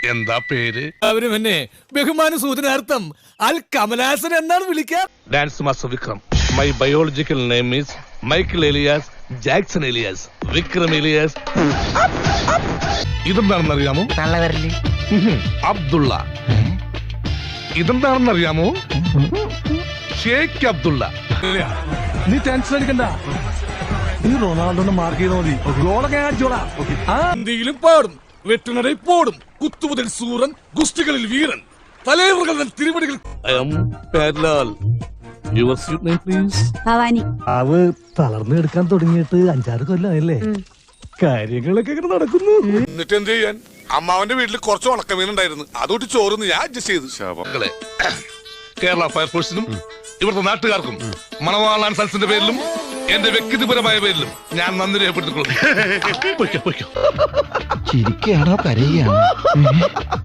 എന്താ പേര്? അവരും എന്നെ ബഹുമാന സൂചനാർത്ഥം അൽ കമലാസൻ എന്നാണ് വിളിക്കുക. Dance master Vikram. My biological name is Michael alias Jackson alias Vikram alias. ഇതെന്താണെന്ന് അറിയാമോ? അബ്ദുള്ള. ഇതെന്താണെന്ന് അറിയാമോ? ഷേഖ് അബ്ദുള്ള. നീ ടെൻഷൻ അടിക്കണ്ട, നീ റൊണാൾഡോനെ മാർക്ക് ചെയ്താൽ മതി. ഗോളൊക്കെ അടിച്ചോളാം. ഇന്ത്യയിലും പാടും, വെട്ടുനടയിൽ പോടും, കുത്തുമുതൽ സൂറൻ, ഗുസ്തികളിൽ വീരൻ, തലൈവറുകൾ തിരുവടികൾ. I am Perlal. Your sweet name, please. Bhavani. അവ തളർന്നു എടുക്കാൻ തുടങ്ങിയിട്ട് 5-6 കൊല്ലമായല്ലേ? കാര്യങ്ങളൊക്കെ ഇങ്ങനെ നടക്കുന്നു. എന്നിട്ട് എന്ത് ചെയ്യാൻ? അമ്മാവന്റെ വീട്ടിൽ കുറച്ച് ഉണക്കമീനുണ്ടായിരുന്നു, അതോട്ട് ചോറുന്ന് ഞാൻ അഡ്ജസ്റ്റ് ചെയ്തു. മക്കളെ, കേരള ഫയർഫോഴ്സിനും ഇവിടുത്തെ നാട്ടുകാർക്കും മണവാളാൻ സൽസിന്റെ പേരിലും എന്റെ വ്യക്തിപരമായ പേരിലും ഞാൻ നന്ദി രേഖപ്പെടുത്തിക്കൊള്ളുന്നു. ചിരിക്കുകയാണോ കരയുകയാണോ?